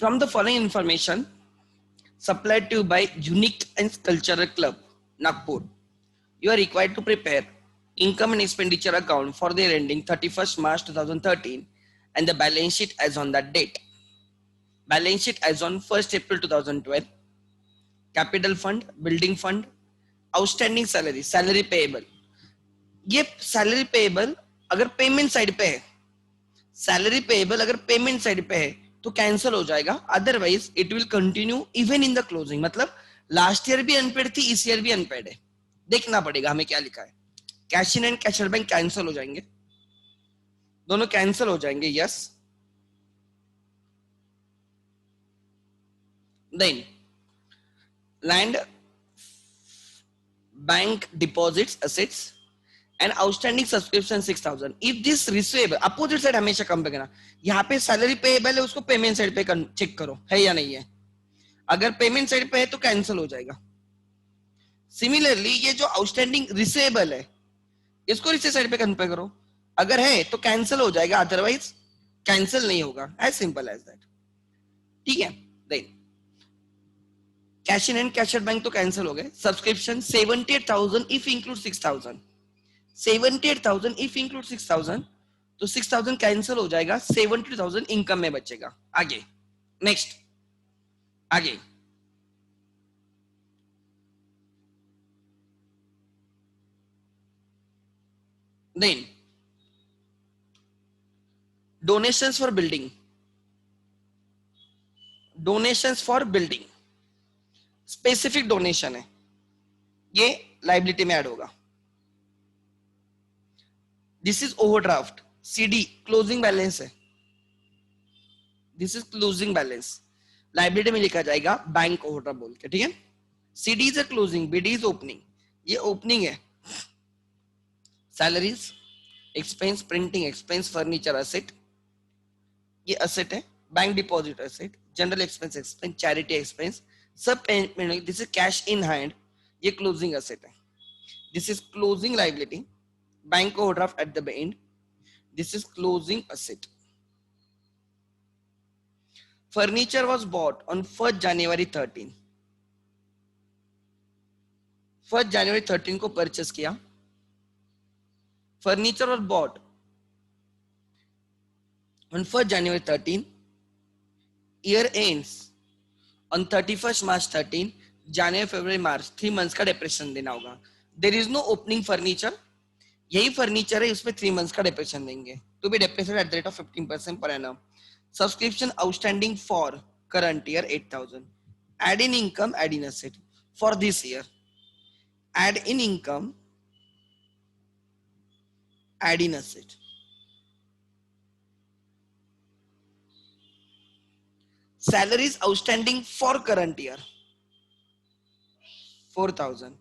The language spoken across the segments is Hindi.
From the following information supplied to you by Unique and Cultural Club, Nagpur, you are required to prepare income and expenditure account for the year ending 31st March 2013 and the balance sheet as on that date. Balance sheet as on 1st April 2012. Capital fund, building fund, outstanding salary, salary payable. ये सैलरी पेएबल अगर पेमेंट साइड पे है, सैलरी पेएबल अगर पेमेंट साइड पे है तो कैंसिल हो जाएगा, otherwise it will continue even in the closing. मतलब लास्ट ईयर भी अनपेड थी, इस ईयर भी अनपेड है. देखना पड़ेगा हमें क्या लिखा है. Cash in and cash out bank cancel हो जाएंगे, दोनों कैंसिल हो जाएंगे. Yes. Then land, bank deposits, assets and outstanding subscription 6000. if this receivable, opposite side हमेशा कम पे करना. यहाँ पे सैलरी पेएबल है, उसको पेमेंट साइड पे चेक करो है या नहीं है. अगर पेमेंट साइड पे है तो कैंसिल हो जाएगा. सिमिलरली ये जो आउटस्टैंडिंग रिसीवेबल है इसको रिसीव साइड पे कंपेयर करो, अगर है तो कैंसिल हो जाएगा, अदरवाइज कैंसिल नहीं होगा. As simple as that. ठीक है. Then cash in and cash out bank तो कैंसिल हो गए. Subscription 78,000 if include 6,000. 78,000 if include 6,000 तो 6,000 कैंसिल हो जाएगा, 70,000 इनकम में बचेगा. आगे नेक्स्ट, आगे then donations for building. Donations for building specific donation है, ये लाइबिलिटी में ऐड होगा. This is overdraft. CD closing balance है, this is closing balance. Liability में लिखा जाएगा बैंक ओवरड्राफ्ट बोल के. ठीक है. CD is closing, BD is opening. ये ओपनिंग है. Salaries, expense, printing expense, furniture asset, ये असेट है. Bank deposit asset, general expense expense, charity expense, सब payment. This is cash in hand, ये क्लोजिंग असेट है. This is closing liability, bank overdraft eight the and. This is closing asset. Furniture was bought on 1st January 13. 1st January 13 को परचेस किया. Furniture was bought on 1st January 13. Year ends on 31st March 13. January, February, March 3 months का डेप्रेशन देना होगा. There is no opening furniture. यही फर्नीचर है, उसमें 3 months का डेप्रेशन देंगे. To be depreciated at the rate of 15% per annum. Subscription outstanding for current year 8,000. Add in income, add in asset for this year. Add in income, add in asset. Salaries outstanding for current year 4,000.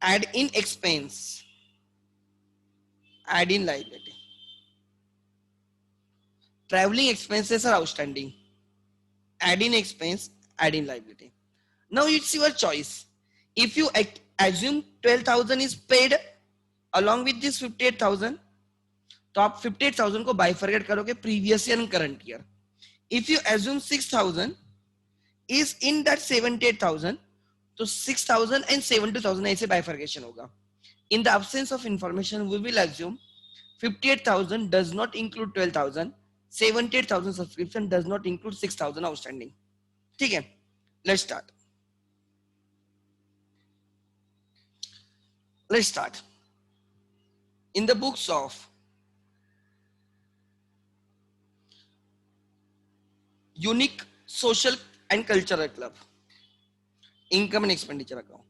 Add in expense, add in liability. Traveling expenses are outstanding. Add in expense, add in liability. Now it's your choice. If you assume 12,000 is paid along with this 58,000, तो आप 58,000 को बाइफरकेट करोगे previous year and current year. If you assume 6,000 is in that 78,000, तो 6,000 and 70,000 ऐसे बाइफरकेशन होगा. In the absence of information, we will assume 58,000 does not include 12,000. 78,000 subscription does not include 6,000 outstanding. ठीक है. Let's start. Let's start. In the books of Unique Social and Cultural Club, income and expenditure account.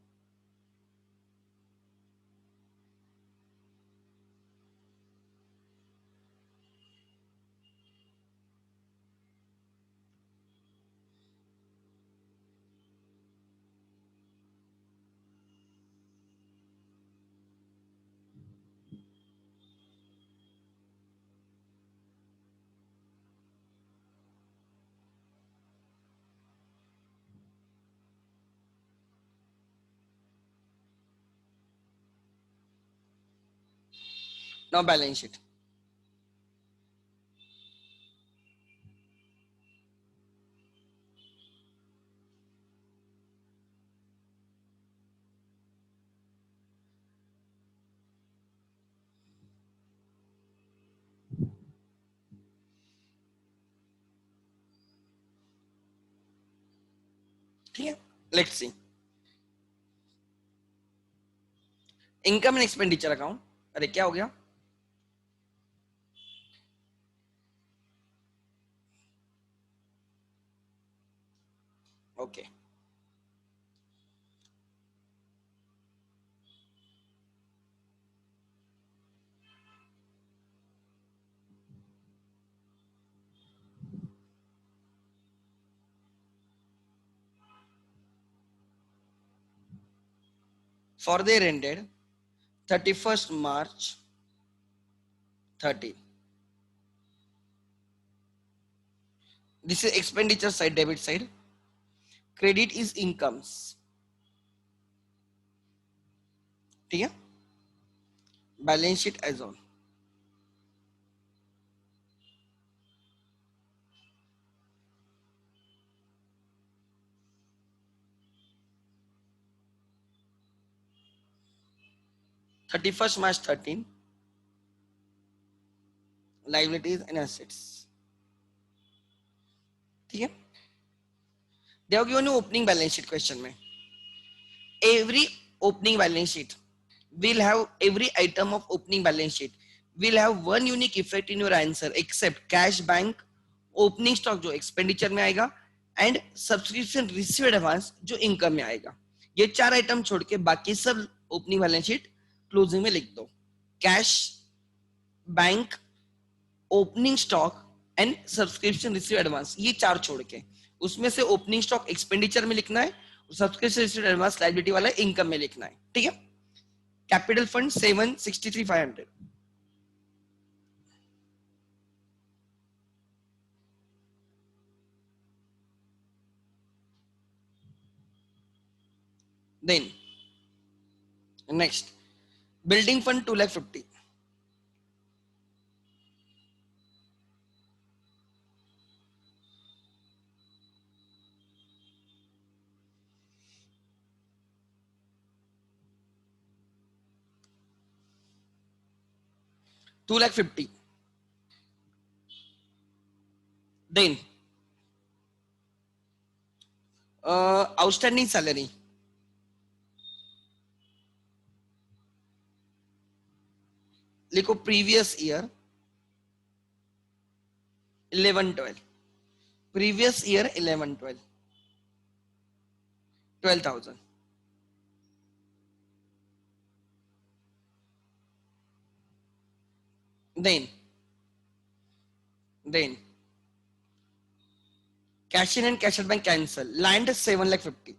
Now balance sheet. ठीक है, let's see income and expenditure account. अरे क्या हो गया, okay for the year ended 31st March 30. This is expenditure side, debit side. Credit is incomes, ठीक है, balance sheet as on. Thirty first March 13 liabilities and assets, ठीक है। They have given you opening balance sheet question में, every opening balance sheet will have every item of opening balance sheet will have one unique effect in your answer except cash bank, opening stock जो expenditure में आएगा and subscription received advance जो income में आएगा। ये चार आइटम छोड़ के बाकी सब ओपनिंग बैलेंस शीट क्लोजिंग में लिख दो। Cash, bank, opening stock and subscription receive advance, ये चार छोड़ के उसमें से ओपनिंग स्टॉक एक्सपेंडिचर में लिखना है, सब्सक्रिप्शन रिसीव एडवांस लायबिलिटी वाला इनकम में लिखना है, ठीक है। Capital fund 763,500, then next building fund 2,50,000, 2,50,000, then outstanding salary लिखो previous year 11-12, previous year 11-12 12,000, then cash in and cash out bank cancel, land 7,50,000,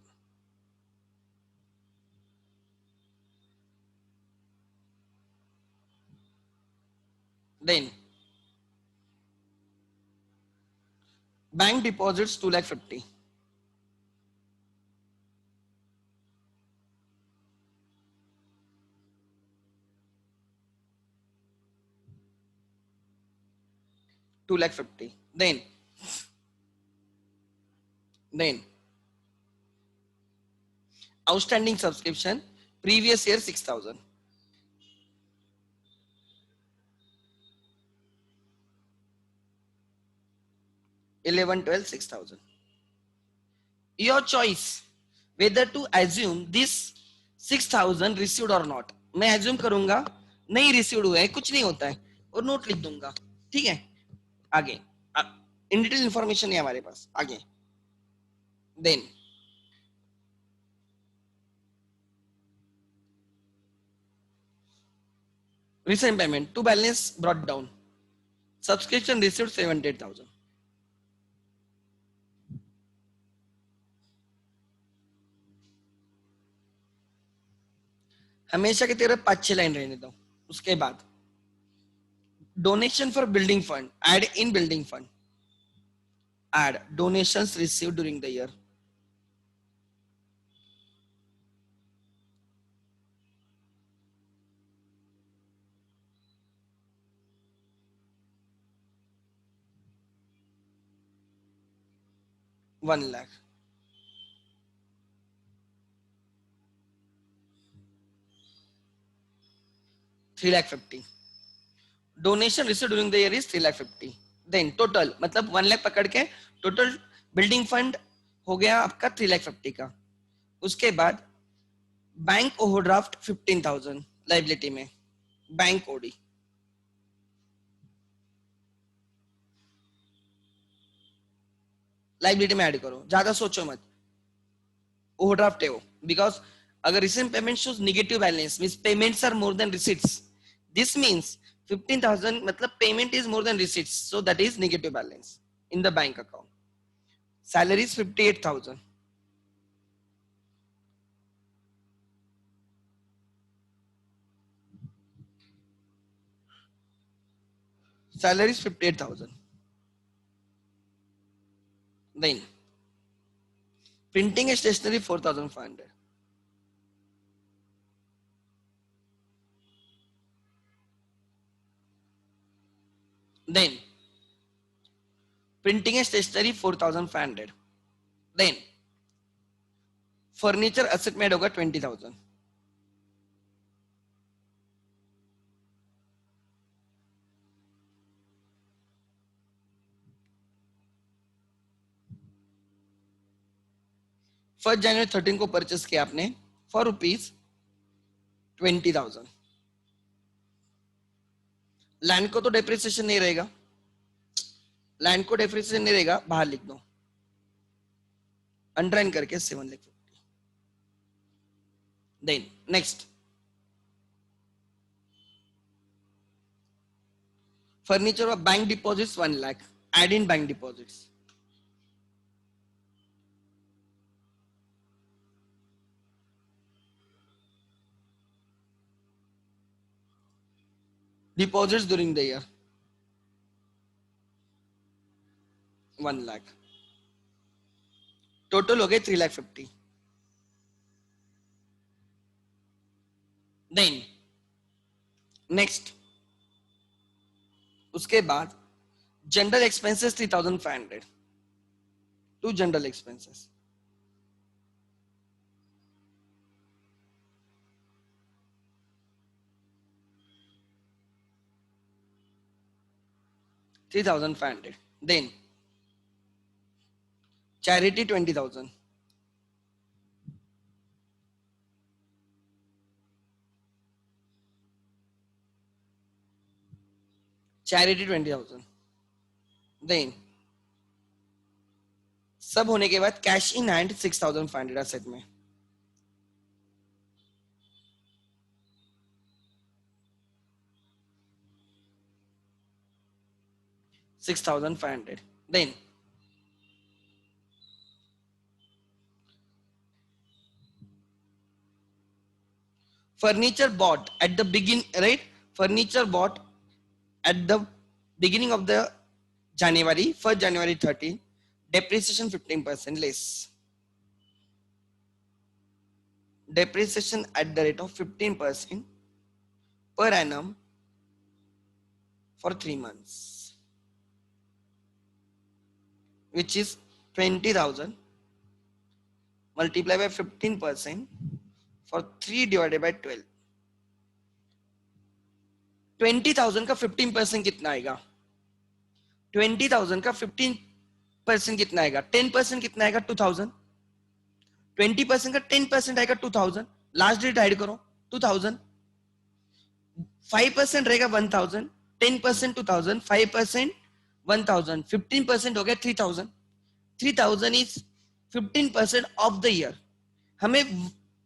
then bank deposits 2,50,000, then outstanding subscription previous year 6,000, 11-12 6,000, your choice whether to assume this 6,000 received or not। मैं assume करूंगा नहीं रिसीव्ड हुआ है, कुछ नहीं होता है, और नोट लिख दूंगा, ठीक है। आगे इन डिटेल इंफॉर्मेशन है हमारे पास, आगे then recent payment to balance brought down, subscription received 78,000, हमेशा की तरह 5-6 लाइन रहने दो। उसके बाद donation for building fund, add in building fund, add donations received during the year, one lakh, three lakh 50, donation received during the year is 3,50,000, then total मतलब 1 लाख पकड़ के टोटल बिल्डिंग फंड हो गया आपका 3,50,000 का। उसके बाद बैंक ओवरड्राफ्ट 15,000 लाइबिलिटी में, बैंक ओडी, लाइबिलिटी में ऐड करो, ज्यादा सोचो मत, ओवरड्राफ्ट है वो। बिकॉज अगर recent payment shows negative balance means payments are more than receipts, this means 15,000 मतलब payment is more than receipts, so that is negative balance in the bank account. Salary is 58,000, salary is 58,000. Then printing and stationery 4,500. Then printing and stationery 4,500. Then furniture asset में होगा 20,000. फर्स्ट जनवरी 13 को परचेस किया आपने फॉर ₹20,000। लैंड को तो डेप्रिसिएशन नहीं रहेगा, लैंड को डेप्रिसिएशन नहीं रहेगा, बाहर लिख दो अंडरलाइन करके 7,50,000। देन नेक्स्ट फर्नीचर और bank deposits 1 lakh, add in bank deposits. Deposits during the year 1 lakh, टोटल हो गए 3,50,000। देन नेक्स्ट उसके बाद general expenses 3,500 to general expenses, $3,500। Then charity 20,000, charity 20,000। Then सब होने के बाद कैश इन हैंड 6,500 एसेट में, $6,500। Then furniture bought at the begin, right? Furniture bought at the beginning of the January, 1st January 13, depreciation 15% less. Depreciation at the rate of 15% per annum for 3 months, which is 20,000 multiplied by 15% for 3 divided by 12. 20,000 का 15% कितना आएगा? 20,000 का 15% कितना आएगा? 10% कितना आएगा? 2,000। 20% का 10% आएगा 2,000। लास्ट डेट ऐड करो 2,000। 5% रहेगा 1,000, 10% 2,000, 5% 1,000, 15% हो गया 3,000। 3,000 इज 15% ऑफ द ईयर। हमें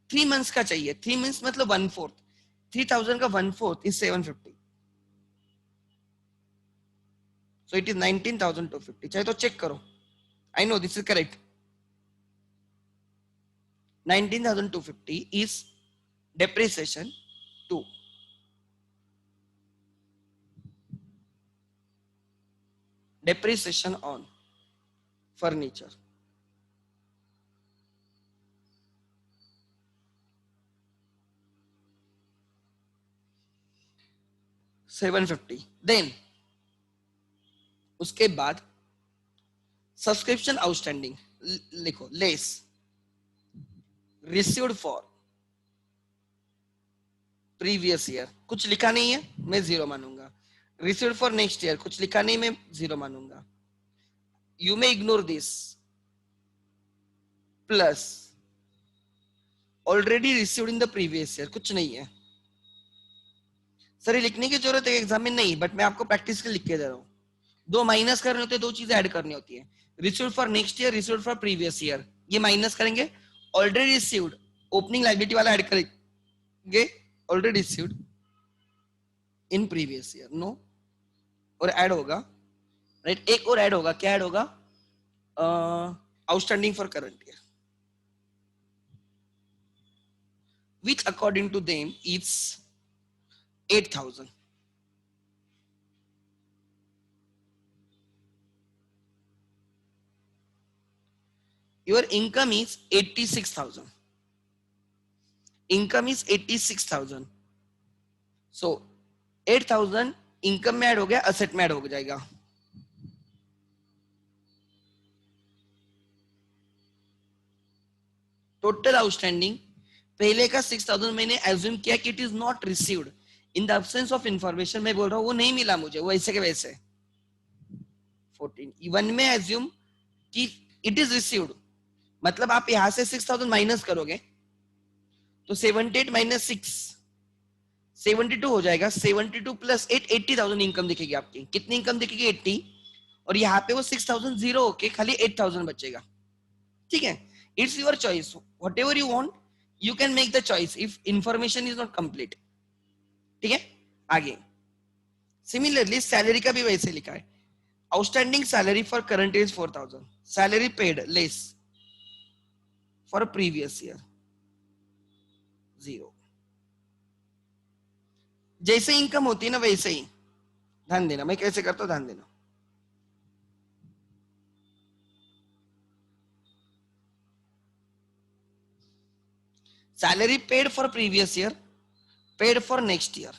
3 मंथ्स का चाहिए, 3 मंथ्स मतलब 1/4। 3,000 का 1/4 इज 750, so it is 19,250। चाहे तो चेक करो, I know this is correct। 19,250 is depreciation 2, depreciation on furniture, $750। Then उसके बाद सब्सक्रिप्शन आउटस्टैंडिंग लिखो, less received for previous year, कुछ लिखा नहीं है मैं 0 मानूंगा। रिसीव्ड फॉर नेक्स्ट ईयर, कुछ लिखा नहीं मैं 0 मानूंगा। You may ignore this, plus already received in the previous year, कुछ नहीं है सर, ये लिखने की जरूरत है एग्जाम में नहीं, बट मैं आपको प्रैक्टिस के लिख के दे रहा हूँ। दो माइनस करने होते हैं, दो चीजें ऐड करनी होती है, received for next year, received for previous year, ये माइनस करेंगे, ऑलरेडी रिसीव्ड ओपनिंग लायबिलिटी वाला ऐड करेंगे, already received in previous year, no, और ऐड होगा, राइट, एक और ऐड होगा, क्या ऐड होगा, outstanding for current year, which according to them is 8,000. Your income is 86,000. Income is 86,000. So 8,000 income में ऐड हो गया, असेट में ऐड हो जाएगा। टोटल आउटस्टैंडिंग पहले का 6,000 मैंने एज्यूम किया कि it is not received, in the absence of information मैं बोल रहा हूं वो नहीं मिला मुझे, वो ऐसे के वैसे 14 इवन में एज्यूम कि इट इज रिसीव्ड, मतलब आप यहां से 6,000 माइनस करोगे तो 78 माइनस 6 72 हो जाएगा, 72 प्लस 8 80,000 इनकम दिखेगी आपकी, कितनी इनकम दिखेगी 80, और यहाँ पे वो 6,000 जीरो होके खाली 8,000 बचेगा, ठीक है। It's your choice, what ever you want you can make the choice if information is not complete, ठीक है। आगे सिमिलरली सैलरी का भी वैसे लिखा है, outstanding salary for current is 4,000, salary paid less for previous year 0, जैसे इनकम होती है ना वैसे ही, ध्यान देना मैं कैसे करता हूं, ध्यान देना। Salary paid for previous year, paid for next year,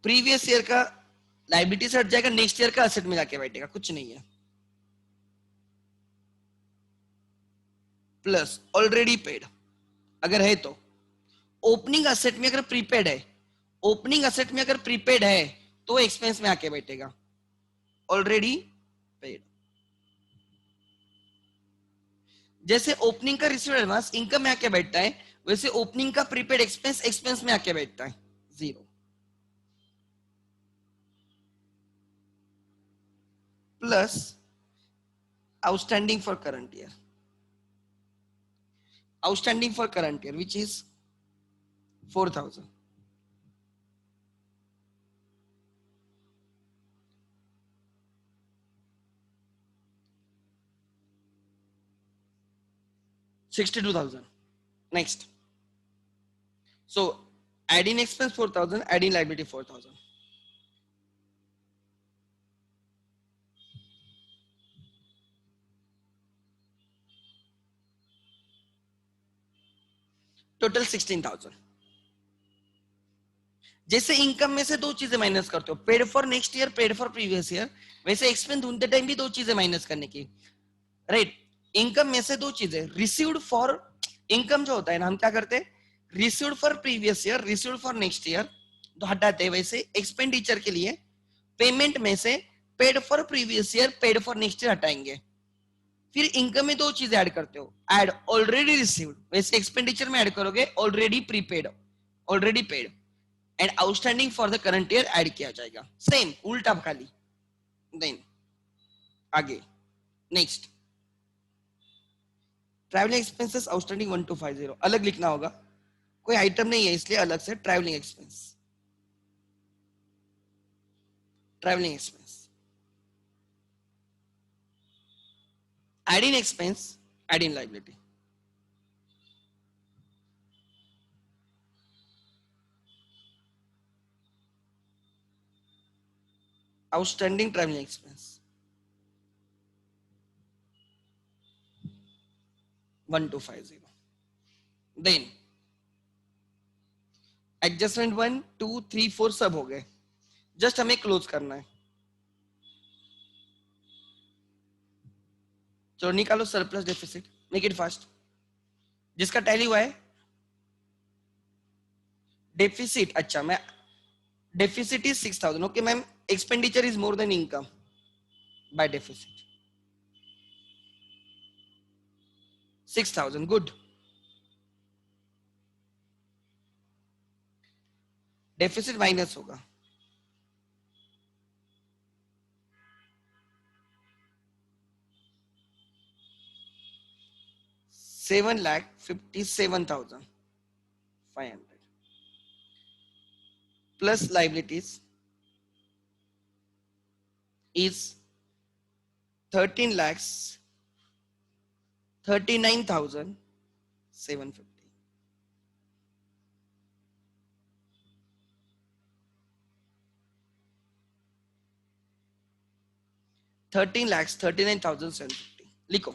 previous year का लाइबिलिटी से हट जाएगा, नेक्स्ट ईयर का असेट में जाके बैठेगा, कुछ नहीं है, प्लस ऑलरेडी पेड अगर है तो, ओपनिंग असेट में अगर प्रीपेड है, ओपनिंग असेट में अगर प्रीपेड है तो एक्सपेंस में आके बैठेगा, ऑलरेडी पेड। जैसे ओपनिंग का रिसीव्ड एडवांस इनकम में आके बैठता है, वैसे ओपनिंग का प्रीपेड एक्सपेंस एक्सपेंस में आके बैठता है 0, plus outstanding for current year, outstanding for current year which is 4,000, $62,000 next, so adding expense 4,000, adding liability 4,000, total 16,000। जैसे इनकम में से दो चीजें माइनस करते हो, paid for next year, paid for previous year, वैसे एक्सपेंस ढूंढते टाइम भी दो चीजें माइनस करने की, राइट। इनकम में से दो चीजें, रिसीव्ड फॉर, इनकम जो होता है ना हम क्या करते हैं, received for previous year, received for next year तो हटाते हैं, वैसे एक्सपेंडिचर के लिए पेमेंट में से paid for previous year, paid for next year हटाएंगे, फिर इनकम में दो चीजें ऐड करते हो, ऐड ऑलरेडी रिसीव्ड, वैसे एक्सपेंडिचर में ऐड करोगे already prepaid, already paid, and outstanding for the current year add किया जाएगा, सेम उल्टा खाली। देन आगे नेक्स्ट, ट्रैवलिंग एक्सपेंसेस आउटस्टैंडिंग 1250, अलग लिखना होगा, कोई आइटम नहीं है इसलिए अलग से travelling expense, travelling expense, adding expense, adding liability, outstanding travelling expense 1250, then adjustment 1 2 3 4 सब हो गए, जस्ट हमें क्लोज करना है, चलो निकालो surplus deficit, make it fast, जिसका टैली हुआ है डेफिसिट, अच्छा मैं deficit is 6,000, okay ma'am, expenditure is more then income by deficit, 6,000. Good. Deficit minus होगा 7,57,500 plus liabilities is 13 lakhs 39,750. 13,39,750. लिखो.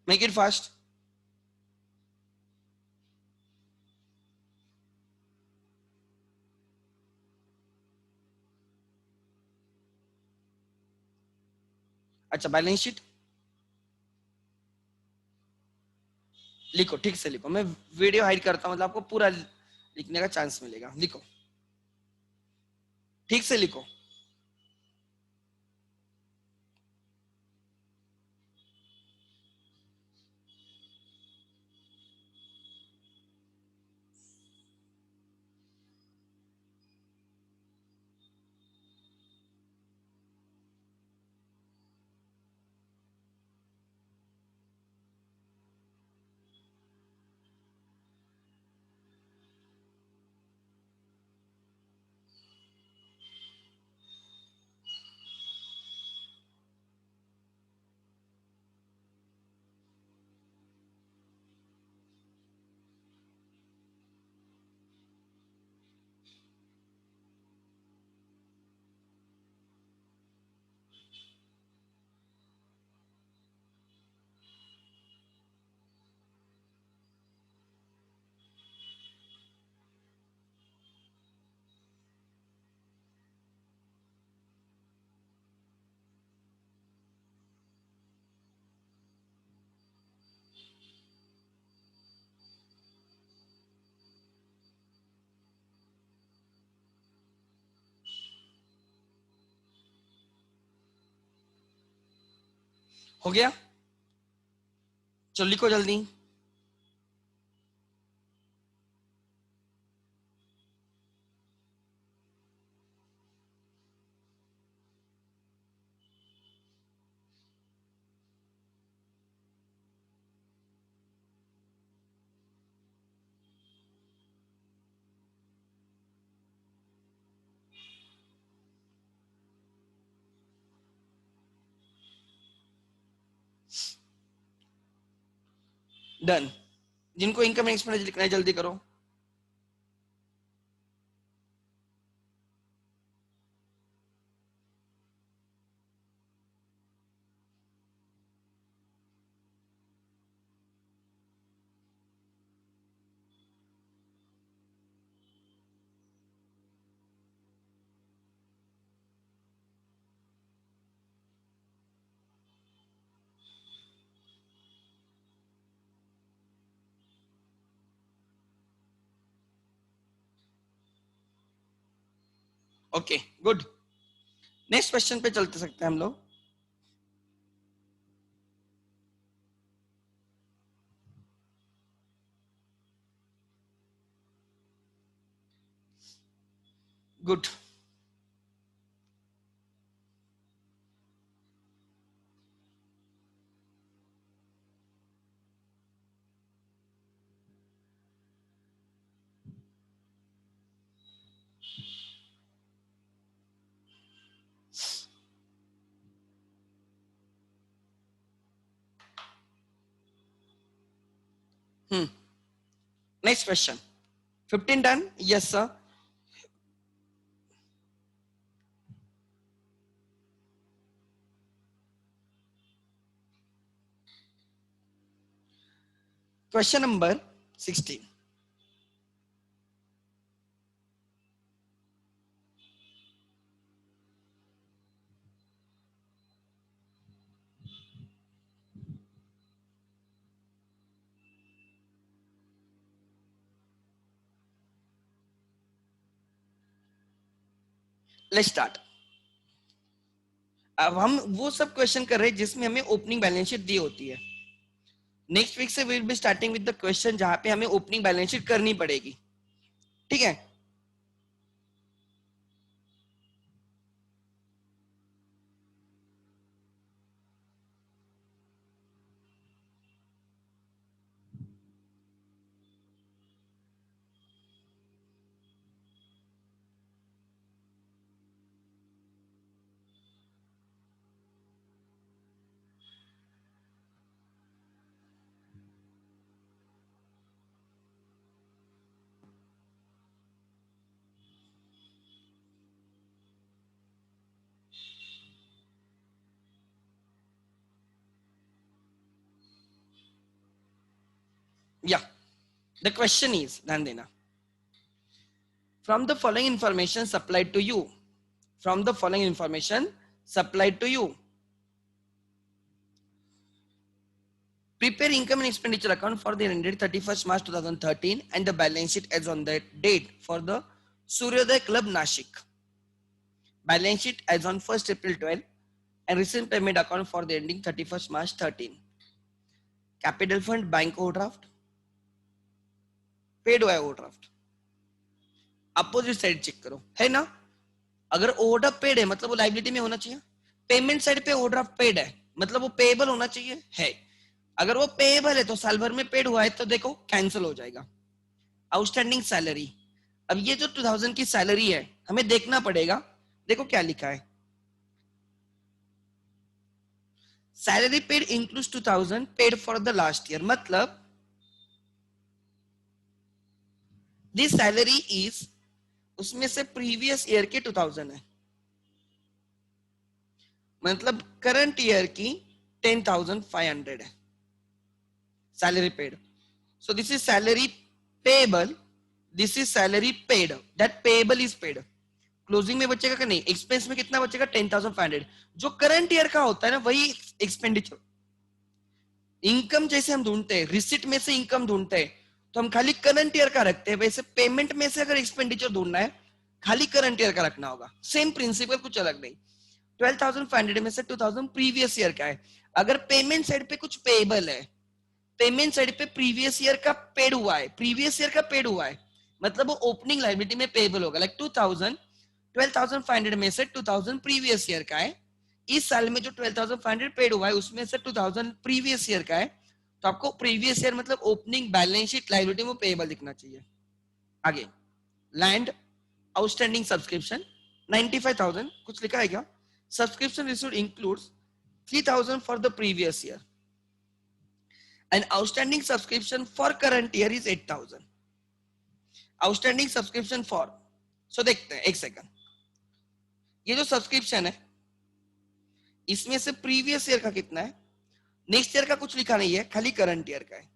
Make it fast. अच्छा, बैलेंस शीट लिखो, ठीक से लिखो. मैं वीडियो हाइड करता हूं, मतलब आपको पूरा लिखने का चांस मिलेगा. लिखो, ठीक से लिखो. हो गया? चलो लिखो जल्दी. डन. जिनको इनकम एक्सपेंडिचर लिखना है जल्दी करो. Okay, good. नेक्स्ट क्वेश्चन पे चलते सकते हैं हम लोग. Good. Next question. 15 done? Yes, sir. Question number 16. Let's start. अब हम वो सब क्वेश्चन कर रहे हैं जिसमें हमें ओपनिंग बैलेंस शीट दी होती है. नेक्स्ट वीक से will be starting with the question जहां पे हमें ओपनिंग बैलेंस शीट करनी पड़ेगी. ठीक है. या द क्वेश्चन इज, ध्यान देना. From the following information supplied to you, from the following information supplied to you, prepare income and expenditure account for the year ended 31st March 2013 and the balance sheet as on that date for the Suryoday Club Nashik. Balance sheet as on 1st April 12 and recent payment account for the ending 31st March 13. Capital fund bank overdraft, paid हुआ overdraft. अपोजिट साइड चेक करो, है ना. अगर ओवरड्राफ्ट पेड है मतलब वो लायबिलिटी में होना चाहिए. पेमेंट साइड पे ओवरड्राफ्ट पेड है मतलब वो पेएबल होना चाहिए, है. अगर वो पेएबल है तो साल भर में पेड हुआ है तो देखो कैंसिल हो जाएगा. आउटस्टैंडिंग सैलरी, अब ये जो 2000 की सैलरी है हमें देखना पड़ेगा. देखो क्या लिखा है, salary paid includes 2000 paid for the last year, मतलब दिस सैलरी इज, उसमें से प्रीवियस ईयर के 2000 है, मतलब करंट ईयर की 10,500 है salary paid. So this is salary payable, this is salary paid, that payable is paid. Closing में बचेगा कि नहीं, एक्सपेंस में कितना बचेगा 10,500. जो करंट ईयर का होता है ना वही एक्सपेंडिचर. इनकम जैसे हम ढूंढते हैं, रिसिट में से इनकम ढूंढते हैं तो हम खाली करंट ईयर का रखते हैं. वैसे पेमेंट में से अगर एक्सपेंडिचर ढूंढना है खाली करंट ईयर का रखना होगा. सेम प्रिंसिपल, कुछ अलग नहीं. 12,500 में से 2000 प्रीवियस ईयर का है. अगर पेमेंट साइड पे कुछ पेएबल है, पेमेंट साइड पे प्रीवियस ईयर का पेड हुआ है, प्रीवियस ईयर का पेड हुआ है मतलब वो ओपनिंग लायबिलिटी में पेएबल होगा. लाइक 2000, 12,500 में से 2000 प्रीवियस ईयर का है. इस साल में जो 12,500 पेड हुआ है उसमें से 2000 प्रीवियस ईयर का है, तो आपको प्रीवियस ईयर मतलब ओपनिंग बैलेंस शीट लायबिलिटी में पेएबल दिखना चाहिए. आगे लैंड आउटस्टैंडिंग सब्सक्रिप्शन 95,000, कुछ लिखा है क्या. Subscription received includes 3,000 for the previous year and outstanding subscription for current year is 8,000. Outstanding subscription for, so देखते हैं एक सेकंड. ये जो सब्सक्रिप्शन है इसमें से प्रीवियस ईयर का कितना है, नेक्स्ट ईयर का कुछ लिखा नहीं है, खाली करंट ईयर का है.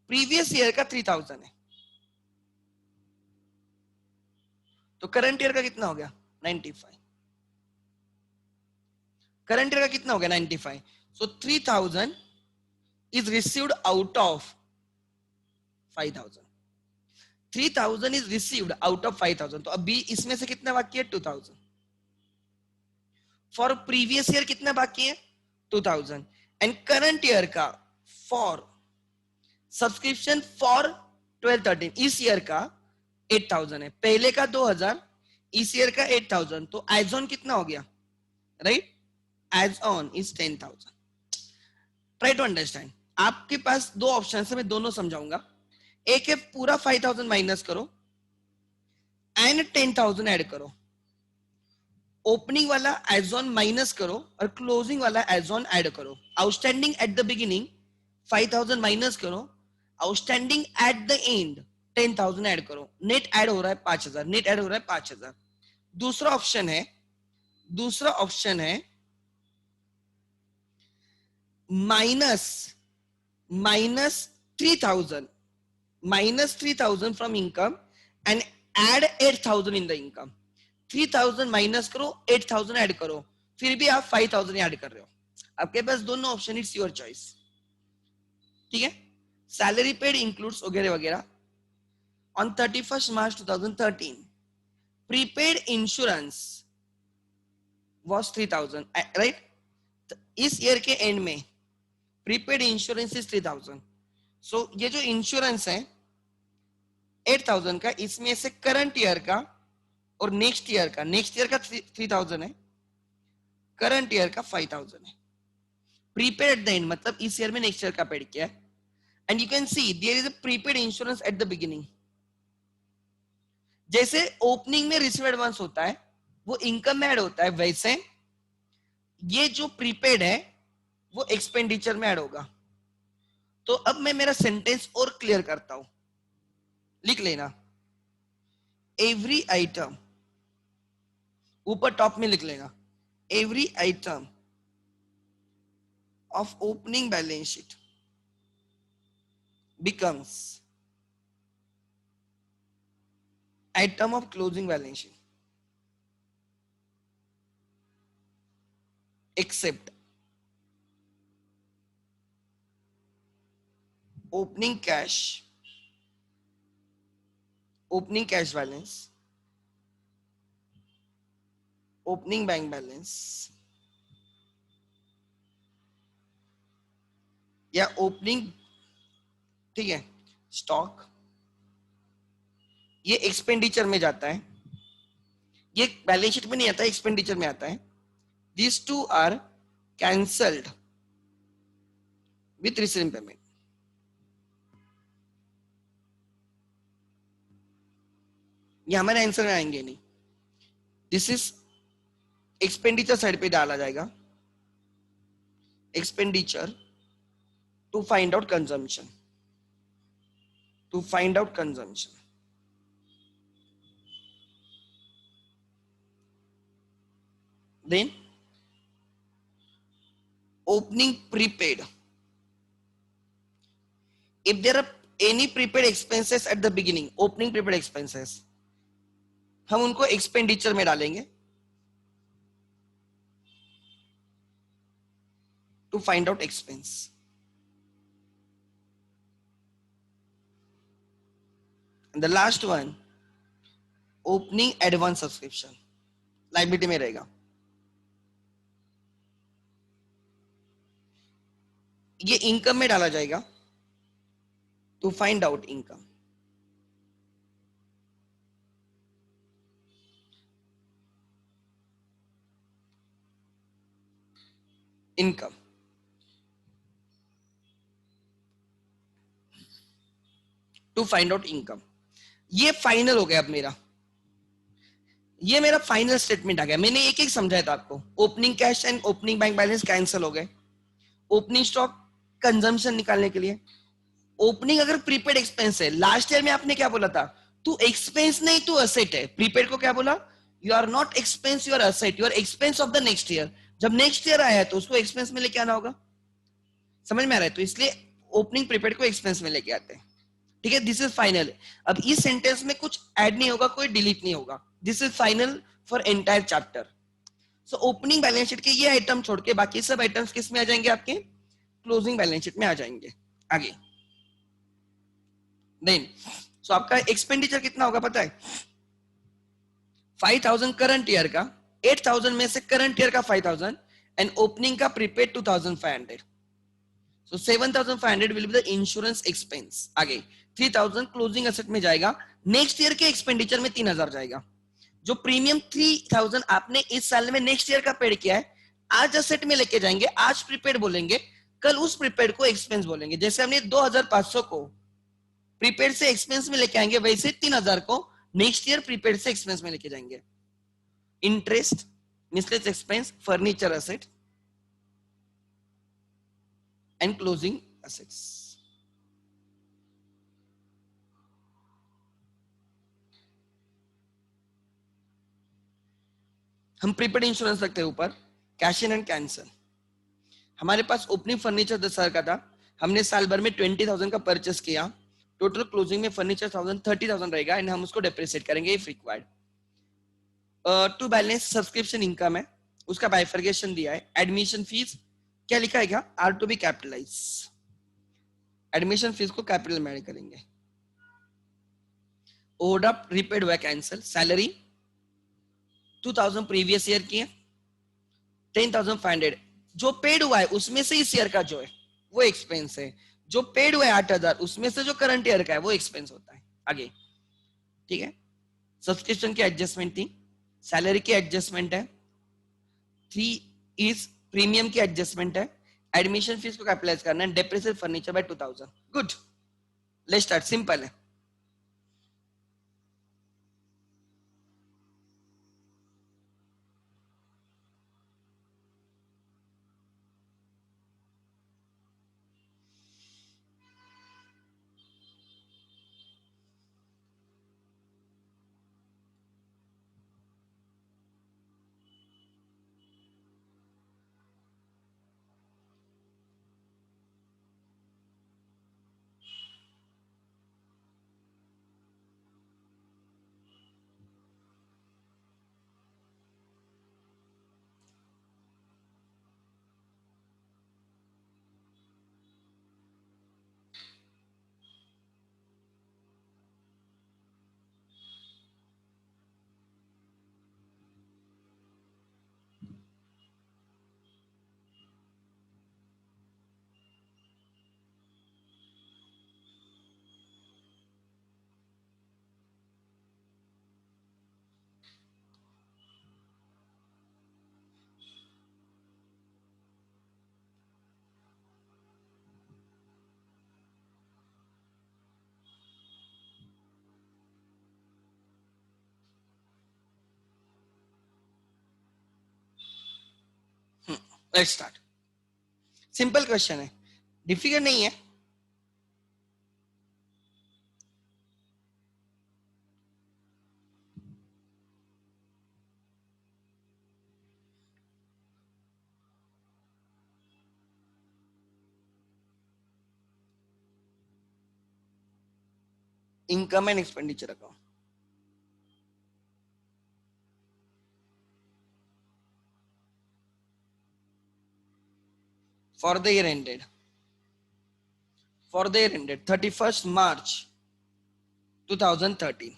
प्रीवियस ईयर का 3,000 है तो करंट ईयर का कितना हो गया 95. करंट ईयर का कितना हो गया 95. सो 3,000 is received out of 5,000. 3,000 is received out of 5,000. तो अभी इसमें से कितना बाकी है 2,000. फॉर प्रीवियस ईयर कितना बाकी है 2,000. एंड करंट ईयर का फॉर सब्सक्रिप्शन फॉर 12-13 इस ईयर का 8,000 है. पहले का 2,000, इस ईयर का 8,000, तो एज ऑन कितना हो गया, right. As on is 10,000. Try to understand. आपके पास दो ऑप्शन है, मैं दोनों समझाऊंगा. एक है पूरा 5,000 माइनस करो एंड 10,000 ऐड करो. ओपनिंग वाला एज ऑन माइनस करो और क्लोजिंग वाला एज ऑन ऐड करो. Outstanding at the beginning 5,000 minus करो outstanding at the end 10,000 add करो, नेट ऐड हो रहा है 5,000, नेट ऐड हो रहा है 5,000। दूसरा ऑप्शन है minus 3,000, -3,000 from income and add 8,000 in the income. 3,000 minus करो, 8,000 ऐड करो, फिर भी आप 5,000 ऐड कर रहे हो। आपके पास दोनों ऑप्शन, इट्स योर चॉइस। ठीक है, सैलरी पेड इंक्लूड्स वगैरह वगैरह। On 31st March 2013 prepaid insurance was 3,000, right. इस ईयर के एंड में प्रीपेड इंश्योरेंस इज 3,000। सो ये जो इंश्योरेंस है 8,000 का, इसमें से करंट ईयर का और नेक्स्ट ईयर का 3,000 है, करंट ईयर का 5,000 है। प्रीपेड एट द एंड मतलब इस ईयर में नेक्स्ट ईयर का पेड किया है। And you can see there is a prepaid insurance at the beginning. जैसे ओपनिंग में रिसीव एडवांस होता है वो इनकम में ऐड होता है, वैसे ये जो प्रीपेड है वो एक्सपेंडिचर में ऐड होगा। तो अब मैं मेरा सेंटेंस और क्लियर करता हूं, लिख लेना। एवरी आइटम, ऊपर टॉप में लिख लेना, every item of opening balance sheet becomes item of closing balance sheet except opening cash balance, opening bank balance या ओपनिंग, ठीक है, स्टॉक, ये एक्सपेंडिचर में जाता है, ये बैलेंस शीट में नहीं आता है, एक्सपेंडिचर में आता है। These two are cancelled with receipt payment। ये हमारे आंसर में आएंगे नहीं, दिस इज एक्सपेंडिचर साइड पे डाला जाएगा, expenditure to find out consumption, then opening prepaid, if there are any prepaid expenses at the beginning, opening prepaid expenses हम उनको एक्सपेंडिचर में डालेंगे to find out expense. The last one opening advance subscription liability में रहेगा। ये इनकम में डाला जाएगा to find out income. Income to find out income, ये फाइनल हो गया। अब मेरा फाइनल स्टेटमेंट आ गया। मैंने एक एक समझाया था आपको। Opening cash and opening bank balance cancel हो गए, ओपनिंग स्टॉक कंजम्पशन निकालने के लिए। ओपनिंग अगर प्रीपेड एक्सपेंस है, लास्ट ईयर में आपने क्या बोला था, तू एक्सपेंस नहीं तू असेट है। प्रीपेड को क्या बोला, you are not expense, you are asset, you are expense of the next year. जब नेक्स्ट ईयर आया है तो उसको एक्सपेंस में लेके आना होगा। समझ में आ रहा है? तो इसलिए ओपनिंग प्रीपेड को एक्सपेंस में लेके आते हैं। ठीक है, दिस इज फाइनल। अब इस सेंटेंस में कुछ ऐड नहीं होगा, कोई डिलीट नहीं होगा। This is final for entire chapter. So opening balance sheet के ये आइटम छोड़ के बाकी सब आइटम्स किस में आ जाएंगे, आपके क्लोजिंग बैलेंस शीट में आ जाएंगे। आगे देन सो आपका एक्सपेंडिचर कितना होगा पता है, 5,000 करंट ईयर का, 8,000 में से करंट ईयर का 5,000 एंड ओपनिंग का prepaid 2,500। So 7,500 will be the insurance expense। आगे 3,000 क्लोजिंग एसेट में जाएगा, नेक्स्ट ईयर के एक्सपेंडिचर में 3,000 जाएगा। जो प्रीमियम 3,000 आपने इस साल में नेक्स्ट ईयर का पेड किया है, आज एसेट में लेके जाएंगे, आज प्रीपेड बोलेंगे, कल उस प्रीपेड को एक्सपेंस बोलेंगे। जैसे हमने 2,500 को प्रीपेड से एक्सपेंस में लेके आएंगे, वैसे 3,000 को नेक्स्ट ईयर प्रीपेड से एक्सपेंस में लेके जाएंगे। Interest, miscellaneous expense, furniture asset and closing assets। हम प्रीपेड इंश्योरेंस रखते हैं ऊपर, कैश इन एंड कैंसल। हमारे पास ओपनिंग फर्नीचर 10,000 का था, हमने साल भर में 20,000 का परचेस किया, टोटल क्लोजिंग में फर्नीचर 30,000 रहेगा एंड हम उसको डेप्रिसिएट करेंगे if required. To balance subscription income है, उसका बाइफर्केशन दिया है। एडमिशन फीस क्या लिखा है, क्या are to be capitalise, admission fees को कैपिटल में ऐड करेंगे। ओवरड्राफ्ट रिपेड हुआ कैंसल, सैलरी 2,000 प्रीवियस ईयर की है, 10,500 जो पेड हुआ है उसमें से इस ईयर का जो है वो एक्सपेंस है, जो पेड हुआ है 8,000 उसमें से जो करंट ईयर का है वो एक्सपेंस होता है आगे। ठीक है, सब्सक्रिप्शन की एडजस्टमेंट थी, सैलरी की एडजस्टमेंट है, 3 इज प्रीमियम की एडजस्टमेंट है, एडमिशन फीस को कैपिटलाइज करना है, depreciate furniture bye 2,000। Good, let's start, simple है। लेट्स स्टार्ट, सिंपल क्वेश्चन है, डिफिकल्ट नहीं है। Income and expenditure account for the year ended, for the year ended 31st March 2013,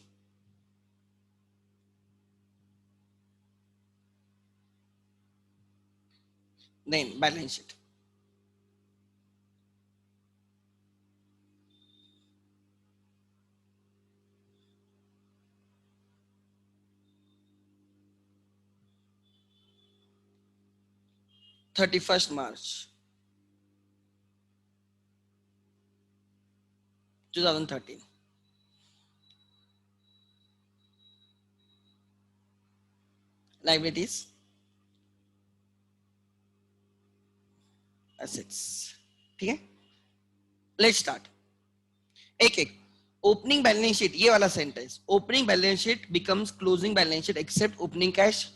then balance sheet, thirty-first March 2013, liabilities, assets। ठीक है, लेट्स स्टार्ट, एक एक। ओपनिंग बैलेंस शीट, ये वाला sentence, opening balance sheet becomes closing balance sheet except opening cash,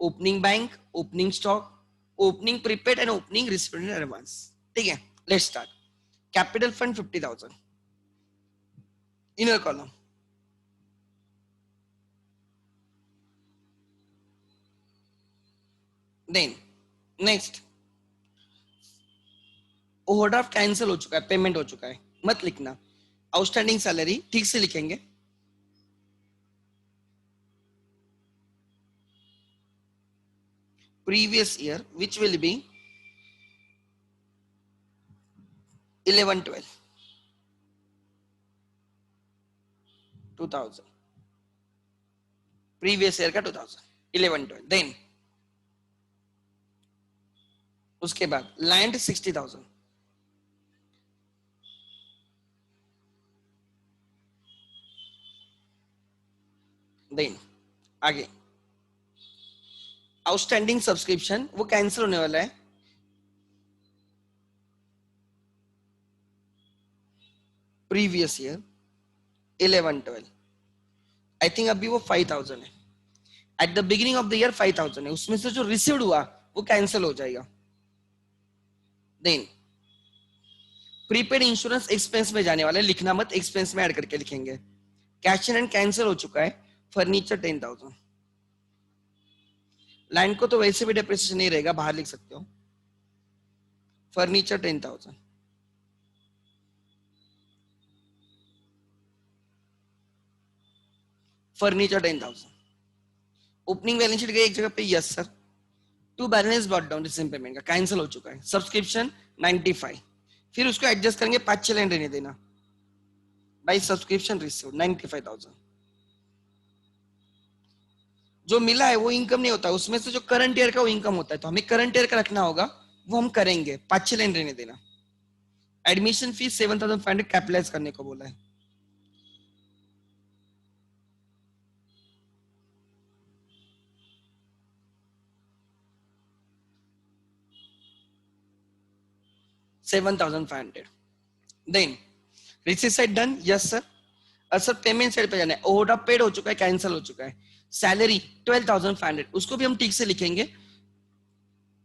opening bank, opening stock, opening prepaid and opening receipt advance. ठीक है, let's start. Capital fund 50,000, inner column, then next, overdraft cancel हो चुका है, पेमेंट हो चुका है, मत लिखना। आउटस्टैंडिंग सैलरी ठीक से लिखेंगे, previous year which will be 11-12 2000, previous year का 2000 11-12, then उसके बाद लैंड 60,000, देन आगे आउटस्टैंडिंग सब्सक्रिप्शन वो कैंसिल होने वाला है, प्रीवियस ईयर 11-12, आई थिंक अभी वो 5,000 है, eight the beginning of the year 5,000 है, उसमें से जो रिसीव्ड हुआ वो कैंसिल हो जाएगा. देन प्रीपेड इंश्योरेंस एक्सपेंस में जाने वाले, लिखना मत, एक्सपेंस में ऐड करके लिखेंगे. कैश इन एंड कैंसिल हो चुका है. फर्नीचर 10,000. लैंड को तो वैसे भी डेप्रिसिएशन नहीं रहेगा, बाहर लिख सकते हो. Furniture 10,000. Furniture 10,000. Opening balance sheet गई एक जगह पे, yes sir. To balance brought down receive payment का कैंसिल हो चुका है. सब्सक्रिप्शन 95. फिर उसको एडजस्ट करेंगे, 5-6 लाइन रहने देना. By subscription receive 95,000. जो मिला है वो इनकम नहीं होता, उसमें से जो करंट ईयर का वो इनकम होता है, तो हमें करंट ईयर का रखना होगा, वो हम करेंगे. 5-6 लाइन रहने देना. एडमिशन फीस 7,500 कैपिटलाइज करने को बोला है. $7,500. Then receipt side done, yes sir. Sir payment side पे जाना है. ओवरड्राफ्ट पेड हो चुका है, कैंसिल हो चुका है. सैलरी 12,500, उसको भी हम ठीक से लिखेंगे.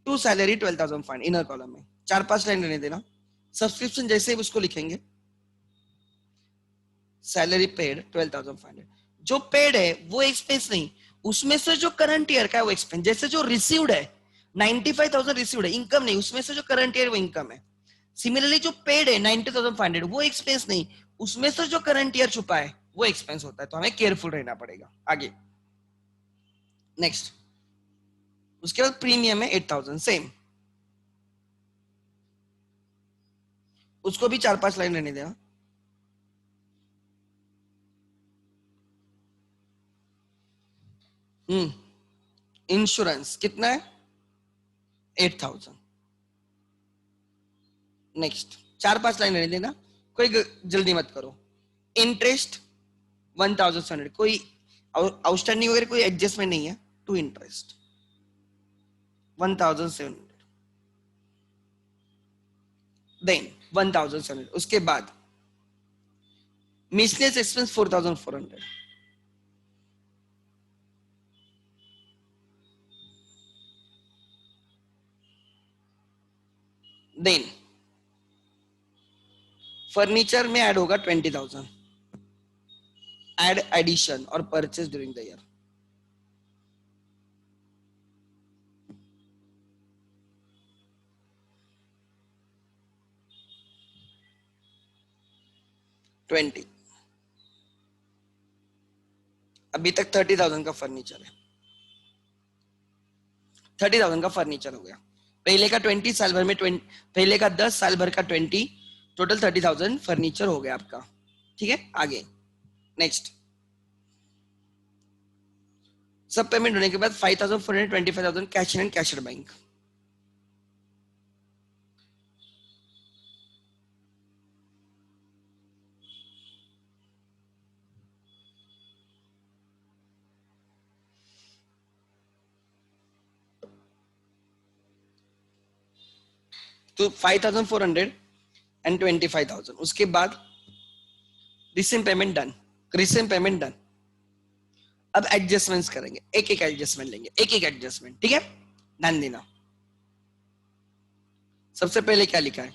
टू सैलरी 12,500 इनर कॉलम में 4-5 लाइन रहने देना. सब्सक्रिप्शन जैसे ही उसको लिखेंगे, सैलरी पेड 12,500. जो पेड है वो एक्सपेंस नहीं, उसमें से जो करंट ईयर का है वो एक्सपेंस. जैसे जो रिसीव्ड है 95,000 रिसीव्ड है, इनकम नहीं, उसमें से जो करंट ईयर वो इनकम है. सिमिलरली जो पेड है 90,500 वो एक्सपेंस नहीं, उसमें से जो करंट ईयर छुपा है वो एक्सपेंस होता है. तो हमें केयरफुल रहना पड़ेगा. आगे नेक्स्ट. उसके बाद प्रीमियम है 8,000, सेम, उसको भी 4-5 लाइन रहने देना. इंश्योरेंस कितना है? 8,000. नेक्स्ट 4-5 लाइन रहने देना, कोई जल्दी मत करो. इंटरेस्ट 1,700, कोई आउटस्टैंडिंग वगैरह कोई एडजस्टमेंट नहीं है. To interest 1,700. देन 1,700. उसके बाद मिसलेनियस एक्सपेंस 4,400. देन फर्नीचर में ऐड होगा 20,000. एड एडिशन और परचेज ड्यूरिंग द ईयर. अभी तक 30,000 का फर्नीचर है. 30,000 का फर्नीचर हो गया. पहले का 20 साल भर में 20, पहले का 10 साल भर का 20, टोटल 30,000 फर्नीचर हो गया आपका. ठीक है. आगे नेक्स्ट. सब पेमेंट होने के बाद 5,400, 25,000 cash in and cash at bank. तो 5,400 एंड 25,000. उसके बाद receipt payment done. Receipt payment done. अब एडजस्टमेंट्स करेंगे, एक एक एडजस्टमेंट लेंगे, एक एक एडजस्टमेंट. ठीक है. ध्यान देना. सबसे पहले क्या लिखा है?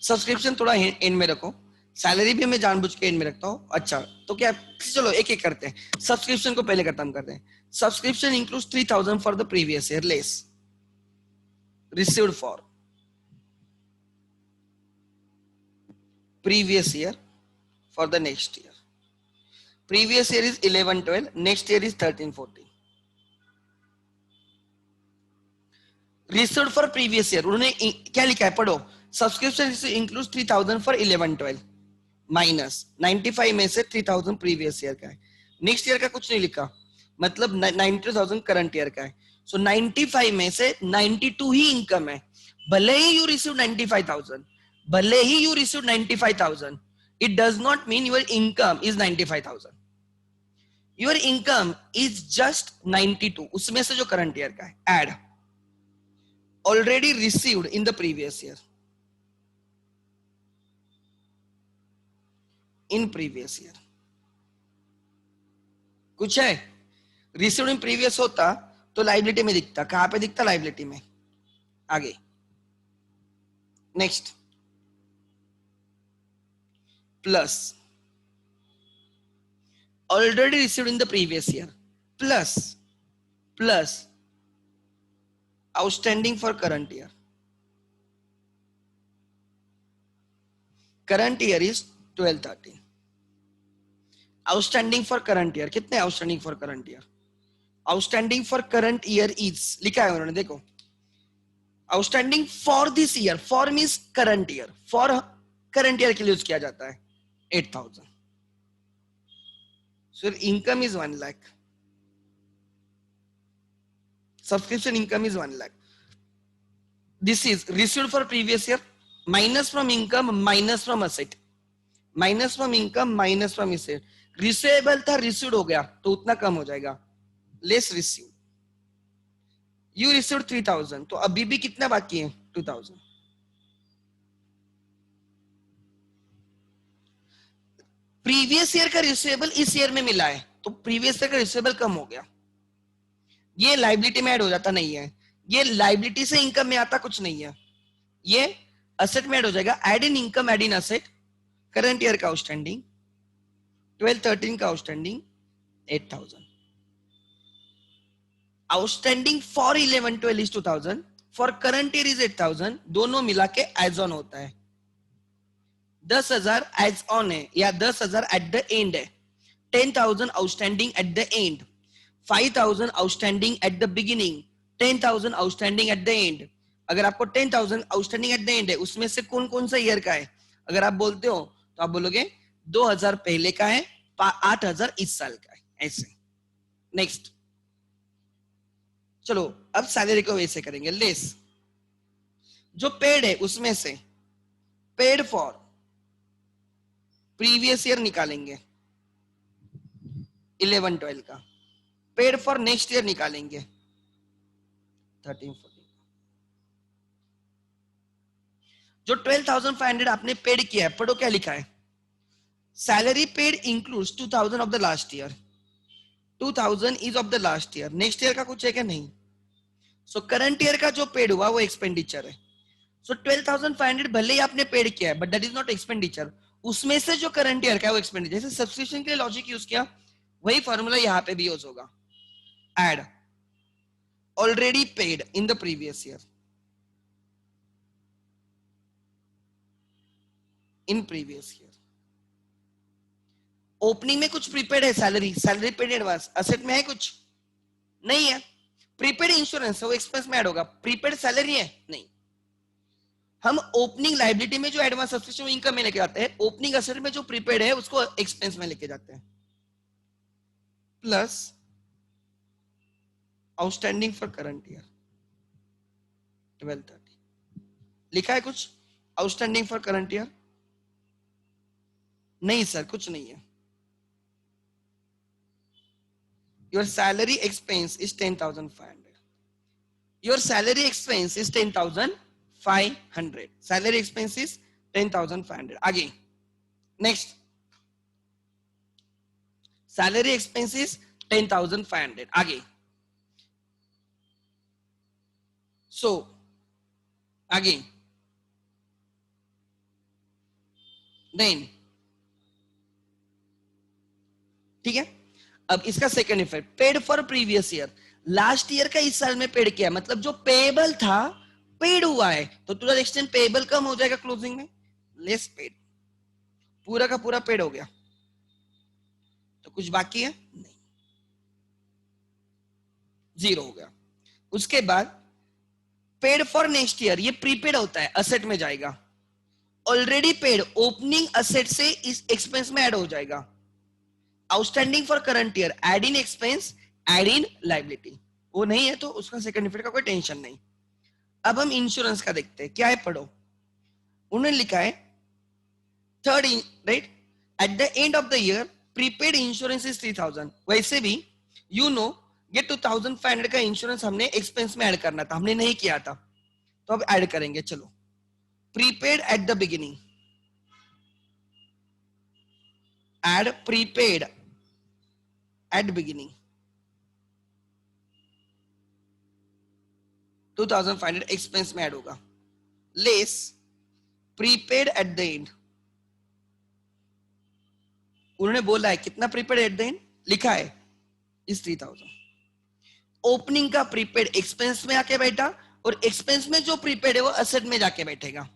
सब्सक्रिप्शन थोड़ा इन में रखो. सैलरी भी मैं जानबूझ के इन में रखता हूँ. अच्छा तो क्या, चलो एक एक करते हैं. सब्सक्रिप्शन को पहले खत्म करते हैं. Subscription includes 3,000 for the previous year less received for previous year for the next year. Previous year is 11-12, next year is 13-14. Received for previous year, उन्होंने क्या लिखा है पढ़ो. Subscription includes 3,000 for 11-12 माइनस 95 में से 3,000 प्रीवियस ईयर का है. नेक्स्ट ईयर का कुछ नहीं लिखा, मतलब 90,000 करंट ईयर का है. सो 95 में से 92 ही इनकम है. भले ही यू रिसीव 95,000, भले ही you receive 95,000, it does not mean your income is 95,000. your income is just 92, उसमें से जो करंट ईयर का है add already received in the previous year, in previous year. कुछ है? रिसीव्ड इन प्रीवियस होता तो लाइबिलिटी में दिखता, कहां पे दिखता? लाइबिलिटी में। आगे next, plus already received in the previous year plus outstanding for current year. Current year is 1213। Outstanding for current year कितने? Outstanding for current year, outstanding for current year is लिखा है उन्होंने, देखो outstanding for this year, for means current year, for current year के लिए यूज किया जाता है 8000। So income is 1 lakh, subscription income is 1 lakh. This is received for previous year minus from income minus from asset, minus from income minus from asset. Receivable था, received हो गया तो उतना कम हो जाएगा, less received. You received 3000 तो अभी भी कितना बाकी है? 2000. प्रीवियस ईयर का रिसीवेबल इस ईयर में मिला है तो प्रीवियस ईयर का रिसीवेबल कम हो गया, ये लाइबिलिटी में ऐड हो जाता नहीं है, ये लाइबिलिटी से इनकम में आता कुछ नहीं है, ये असेट में ऐड हो जाएगा। Add in income, add in asset, current year का आउटस्टैंडिंग 1213 का outstanding 8000, outstanding for 1112 is 2000, for current year is 8000, दोनों मिला के एज ऑन होता है। 10,000 एज ऑन है या 10,000 एट द एंड है, 10,000 outstanding at the and, 5,000 outstanding at the beginning, 10,000 outstanding at the and. अगर आपको 10,000 आउटस्टैंडिंग एट द एंड है, उसमें से कौन कौन सा ईयर का है? अगर आप बोलते हो तो आप बोलोगे 2000 पहले का है, 8,000 इस साल का है, ऐसे। नेक्स्ट, चलो अब सैलरी को वैसे करेंगे, लेस जो पेड है उसमें से पेड फॉर प्रीवियस ईयर निकालेंगे 11-12 का, पेड फॉर नेक्स्ट ईयर निकालेंगे 13-14। जो 12,500 आपने पेड किया है, पढ़ो क्या लिखा है? Salary paid includes 2,000 of the last year, 2,000 is of the last year, next year का कुछ है क्या? नहीं। सो करंट ईयर का जो पेड हुआ वो एक्सपेंडिचर है। सो 12,500 भले ही आपने पेड किया है but that is not expenditure, उसमें से जो करंट ईयर का है वो एक्सपेंडिचर। जैसे सब्सक्रिप्शन के लिए लॉजिक यूज किया, वही फॉर्मूला यहां पे भी यूज होगा। Add already paid in the previous year in previous year. Opening में कुछ प्रीपेड है, salary, salary paid advance, asset में है कुछ नहीं है, प्रीपेड इंश्योरेंस है वो एक्सपेंस में ऐड होगा, प्रीपेड सैलरी है नहीं। हम ओपनिंग लाइबिलिटी में जो एडवांस सब्सक्रिप्शन इनकम में लेके जाते हैं, ओपनिंग असेट में जो प्रीपेड है उसको एक्सपेंस में लेके जाते हैं। Plus outstanding for current year 1230, लिखा है कुछ आउटस्टैंडिंग फॉर करंट ईयर? नहीं सर, कुछ नहीं है। Your salary expense is 10,500, your salary expense is 10,500, salary expense is 10,500। आगे नेक्स्ट, सैलरी एक्सपेंस इज 10,500। आगे सो आगे देन, ठीक है। अब इसका second effect, paid for previous year, last year का इस साल में पेड किया, मतलब जो पेएबल था पेड हुआ है, तो टू द एक्सटेंट पेएबल कम हो जाएगा क्लोजिंग में, लेस पेड, पूरा का पूरा पेड हो गया तो कुछ बाकी है नहीं, जीरो हो गया। उसके बाद पेड फॉर नेक्स्ट ईयर, ये प्रीपेड होता है, असेट में जाएगा। ऑलरेडी पेड, ओपनिंग असेट से इस एक्सपेंस में ऐड हो जाएगा। Outstanding for current year, add in expense, add in liability, वो नहीं है तो उसका सेकंड इफेक्ट का कोई टेंशन नहीं। अब हम इंश्योरेंस का देखते हैं, क्या है पढ़ो। उन्होंने लिखा है third, right, eight the end of the year prepaid insurance is 3,000। वैसे भी यू नो ये 2,500 का इंश्योरेंस हमने एक्सपेंस में ऐड करना था, हमने नहीं किया था, तो अब ऐड करेंगे। चलो, prepaid at the beginning, add prepaid at beginning, 2500 expense में ऐड होगा, less prepaid at the end. उन्होंने बोला है कितना प्रीपेड एट द एंड लिखा है इस 3000। ओपनिंग का प्रीपेड एक्सपेंस में आके बैठा और एक्सपेंस में जो प्रीपेड है वो असेट में जाके बैठेगा।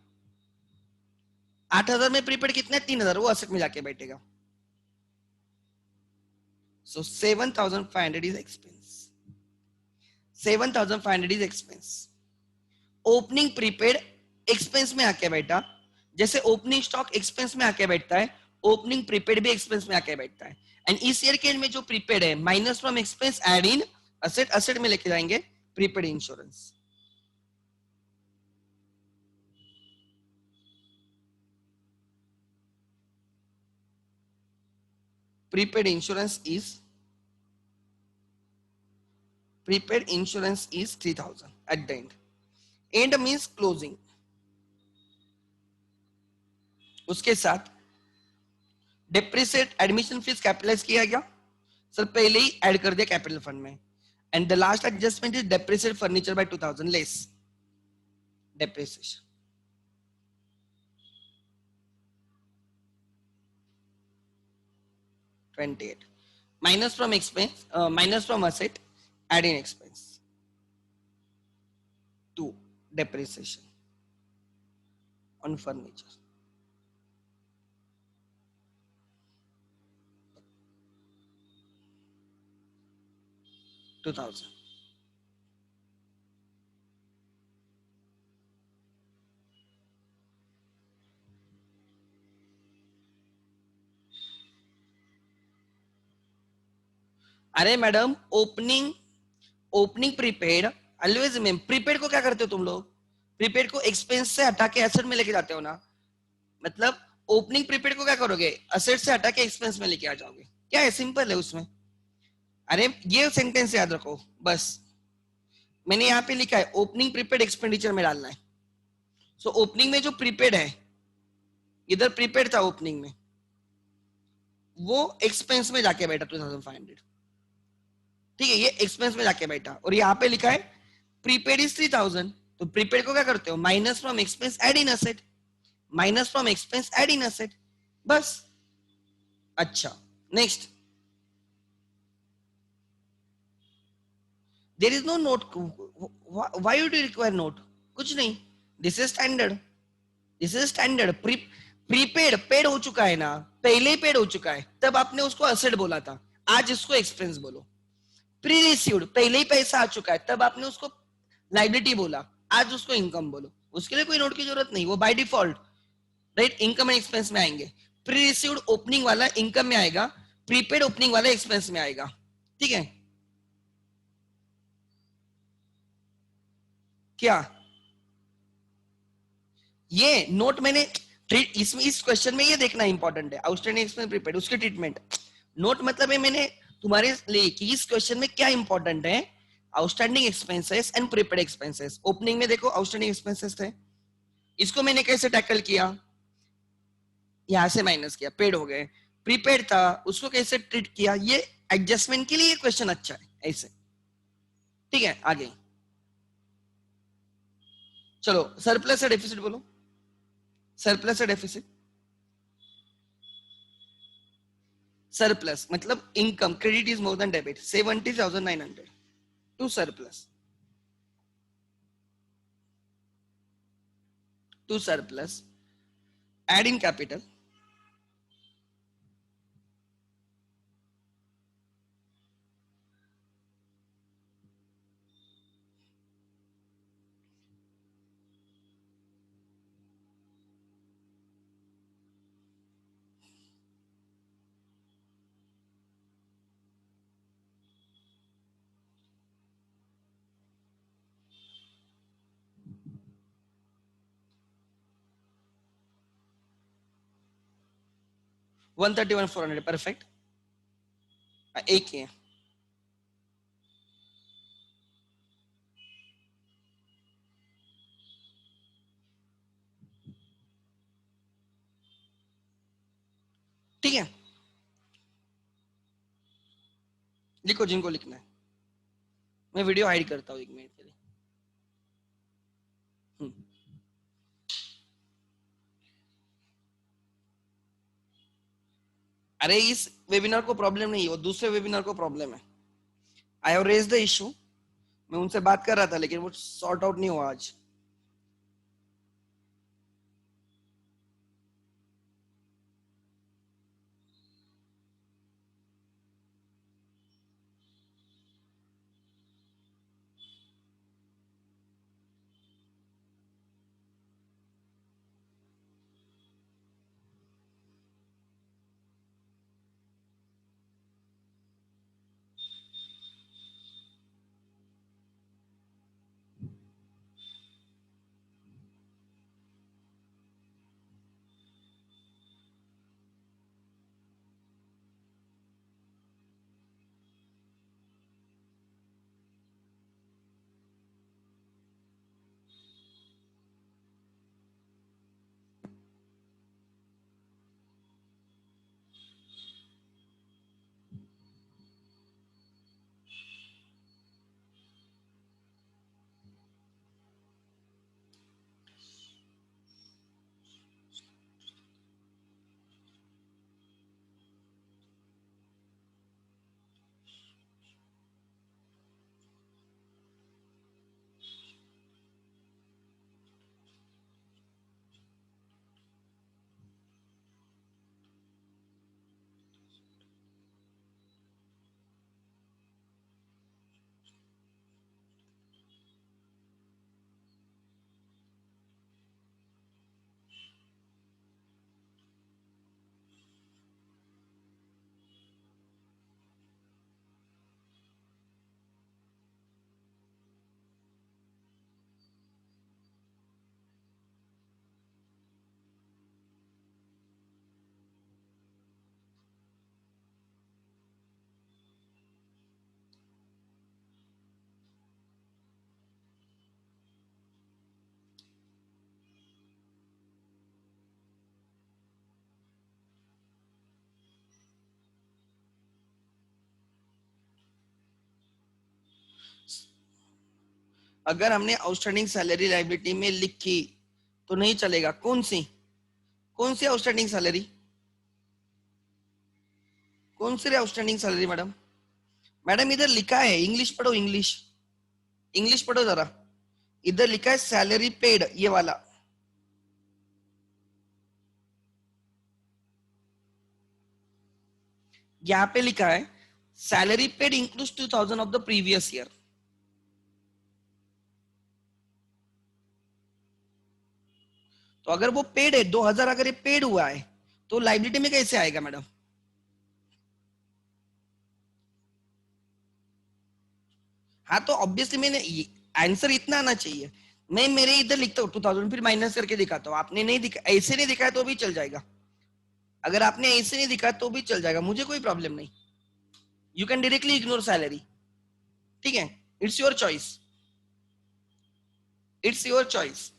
8000 में प्रीपेड कितना है, 3000, वो असेट में जाके बैठेगा। सो 7500 is expense, 7500 is expense. Opening prepaid expense में आके बैठा, जैसे ओपनिंग स्टॉक एक्सपेंस में आके बैठता है, ओपनिंग प्रीपेड भी एक्सपेंस में आके बैठता है। एंड इस ईयर के एंड में जो प्रीपेड है minus from expense add in asset, asset में लेके जाएंगे prepaid insurance. Prepaid insurance is, prepaid insurance is 3000 at the end. End means closing। उसके साथ डेप्रिसिएट एडमिशन फीस कैपिटलाइज किया गया सर, पहले ही ऐड कर दिया कैपिटल फंड में। And the last adjustment is depreciate furniture bye 2000 less depreciation. $28 minus from expense, minus from asset, add in expense 2 depreciation on furniture 2000। अरे madam opening, opening prepaid always ma'am, prepaid को क्या करते हो तुम लोग, प्रीपेड को एक्सपेंस से हटा के एसेट में लेके जाते हो ना। मतलब ओपनिंग प्रीपेड को क्या करोगे, असेट से हटा के एक्सपेंस में लेके आ जाओगे, क्या है, सिंपल है उसमें। अरे ये सेंटेंस याद रखो बस, मैंने यहाँ पे लिखा है ओपनिंग प्रीपेड एक्सपेंडिचर में डालना है। सो ओपनिंग में जो प्रीपेड है, इधर प्रीपेड था ओपनिंग में, वो एक्सपेंस में जाके बैठा 2500, ठीक है, ये एक्सपेंस में जाके बैठा। और यहाँ पे लिखा है प्रीपेड इज 3000, तो प्रीपेड को क्या करते हो, minus from expense add in asset, minus from expense add in asset, बस। अच्छा next, there is no note, why you do require note, कुछ नहीं, this is standard, this is standard. Prepaid paid हो चुका है ना, पहले ही पेड हो चुका है, तब आपने उसको असेट बोला था, आज इसको एक्सपेंस बोलो। प्री रिसीव्ड पहले ही पैसा आ चुका है, तब आपने उसको लाइबिलिटी बोला, आज उसको इनकम बोलो, उसके लिए कोई नोट की जरूरत नहीं, वो by default right income and expense में आएंगे। प्री रिसीव्ड ओपनिंग वाला इनकम में आएगा, प्रीपेड ओपनिंग वाला एक्सपेंस में आएगा, ठीक है क्या। ये नोट मैंने इसमें इस क्वेश्चन में ये देखना इंपॉर्टेंट है, आउटस्टैंडिंग एक्सपेंस प्रीपेड उसके ट्रीटमेंट। नोट मतलब है मैंने तुम्हारे लिए कि इस क्वेश्चन में क्या इंपॉर्टेंट है, outstanding expenses and prepaid expenses. Opening में देखो आउटस्टैंडिंग एक्सपेंसेस थे, इसको मैंने कैसे टैकल किया, यहां से माइनस किया, पेड हो गए। प्रीपेड था, उसको कैसे ट्रीट किया, ये एडजस्टमेंट के लिए क्वेश्चन अच्छा है ऐसे, ठीक है। आगे चलो, सरप्लस या डेफिसिट बोलो, सरप्लस या डेफिसिट। सरप्लस मतलब income, credit is more than debit, 70,900 to surplus, to surplus add in capital, one 131,400 perfect, एक ही है। ठीक है, लिखो जिनको लिखना है, मैं वीडियो हाइड करता हूँ 1 मिनट के लिए। अरे इस वेबिनार को प्रॉब्लम नहीं है, वो दूसरे वेबिनार को प्रॉब्लम है। I have raise the issue, मैं उनसे बात कर रहा था लेकिन वो सॉर्ट आउट नहीं हुआ आज। अगर हमने आउटस्टैंडिंग सैलरी लायबिलिटी में लिखी तो नहीं चलेगा। कौन सी आउटस्टैंडिंग सैलरी, कौन सी आउटस्टैंडिंग सैलरी मैडम? मैडम इधर लिखा है, इंग्लिश पढ़ो, इंग्लिश इंग्लिश पढ़ो जरा। इधर लिखा है सैलरी पेड, ये वाला। यहाँ पे लिखा है salary paid includes 2000 of the previous year. तो अगर वो पेड है 2000, अगर ये पेड हुआ है तो लाइबिलिटी में कैसे आएगा मैडम? हाँ तो ऑब्वियसली मैंने आंसर इतना आना चाहिए। मैं मेरे इधर लिखता हूँ 2000 फिर माइनस करके दिखाता हूँ। आपने नहीं दिखा, ऐसे नहीं दिखाया तो भी चल जाएगा। अगर आपने ऐसे नहीं दिखाया तो भी चल जाएगा, मुझे कोई प्रॉब्लम नहीं। You can directly ignore salary, ठीक है? It's your choice, it's your choice.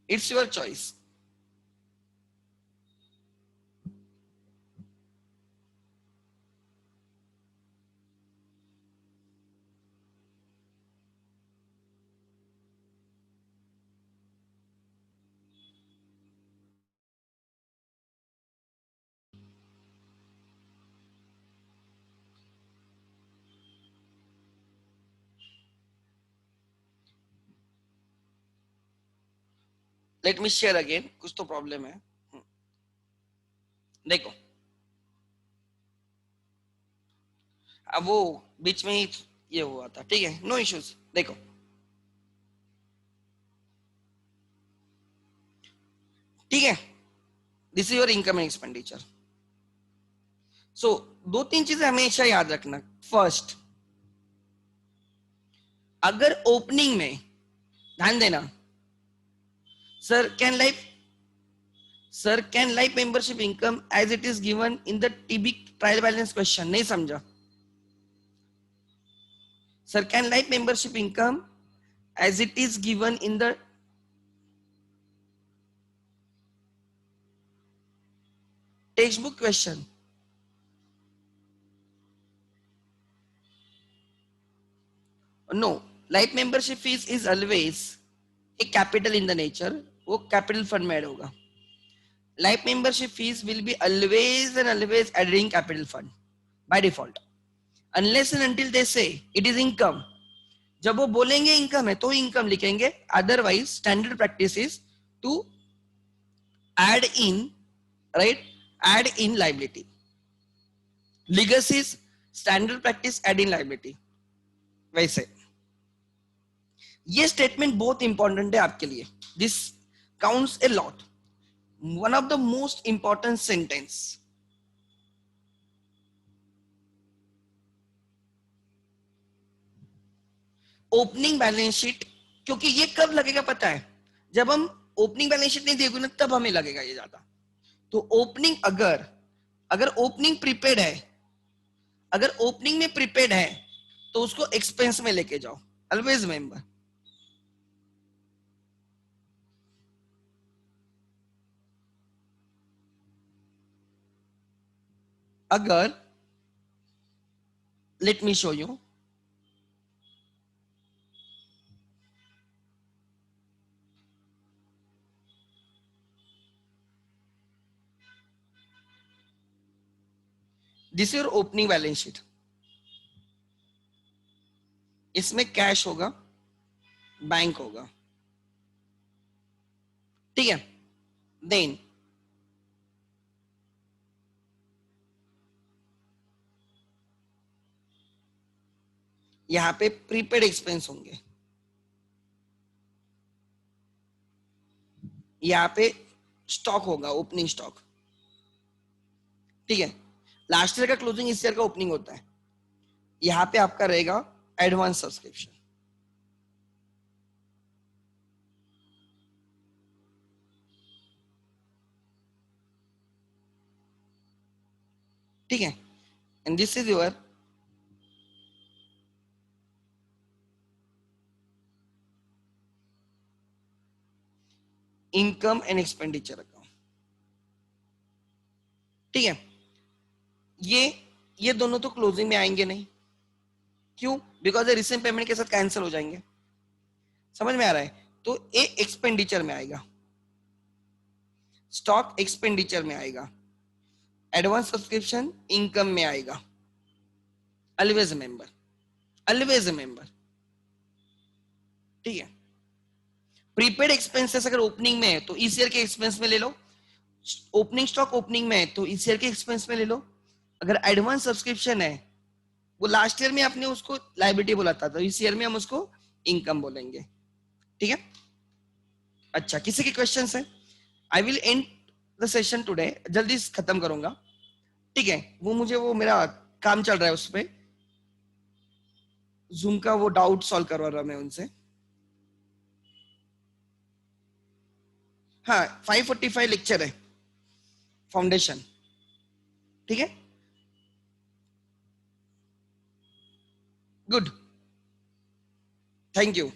It's your choice. Let me share again, कुछ तो प्रॉब्लम है। देखो, अब वो बीच में ही ये हुआ था, ठीक है, नो इश्यूज। देखो, ठीक है, this is your income and expenditure. So दो तीन चीजें हमेशा याद रखना। फर्स्ट, अगर ओपनिंग में, ध्यान देना, sir can life, sir can life membership income as it is given in the TB trial balance question, नहीं समझा? Sir can life membership income as it is given in the text book question? No, life membership fees is always a capital in the nature, वो कैपिटल फंड में ऐड होगा. Life membership fees will be always and always added in capital fund by default, unless and until they से इट इज इनकम. जब वो बोलेंगे इनकम है तो इनकम लिखेंगे, otherwise standard practice is to add in, right, add in liability. Legacies standard practice add in liability. वैसे ये स्टेटमेंट बहुत इंपॉर्टेंट है आपके लिए. This counts a lot. One of the most important sentence. Opening balance sheet, क्योंकि ये कब लगेगा पता है, जब हम ओपनिंग बैलेंस शीट नहीं देंगे ना तब हमें लगेगा ये ज्यादा. तो ओपनिंग अगर ओपनिंग प्रीपेड है, अगर ओपनिंग में प्रीपेड है तो उसको एक्सपेंस में लेके जाओ. Always remember. अगर let me show you, this your opening balance sheet. इसमें कैश होगा, बैंक होगा, ठीक है. देन यहां पे प्रीपेड एक्सपेंस होंगे, यहां पे स्टॉक होगा, ओपनिंग स्टॉक, ठीक है. लास्ट ईयर का क्लोजिंग इस ईयर का ओपनिंग होता है. यहां पे आपका रहेगा एडवांस सब्सक्रिप्शन, ठीक है. And this is your income and expenditure account, ठीक है. ये दोनों तो क्लोजिंग में आएंगे नहीं. क्यों? बिकॉज रिसेंट पेमेंट के साथ कैंसिल हो जाएंगे. समझ में आ रहा है? तो ए एक्सपेंडिचर में आएगा, स्टॉक एक्सपेंडिचर में आएगा, एडवांस सब्सक्रिप्शन इनकम में आएगा. ऑलवेज रिमेंबर, ऑलवेज रिमेंबर, ठीक है. प्रीपेड एक्सपेंसेस अगर ओपनिंग में है तो इस ईयर के एक्सपेंस में ले लो. ओपनिंग स्टॉक ओपनिंग में है तो इस ईयर के एक्सपेंस में ले लो. अगर एडवांस सब्सक्रिप्शन है, वो लास्ट ईयर में आपने उसको लायबिलिटी बोला था, तो इस ईयर में हम उसको इनकम बोलेंगे, ठीक है. अच्छा, किसी के क्वेश्चंस है? I will and the session today, जल्दी खत्म करूंगा, ठीक है. वो मेरा काम चल रहा है, उस पर जूम का वो डाउट सॉल्व करवा रहा मैं उनसे. हाँ, 5:45 लेक्चर है फाउंडेशन, ठीक है. Good, thank you.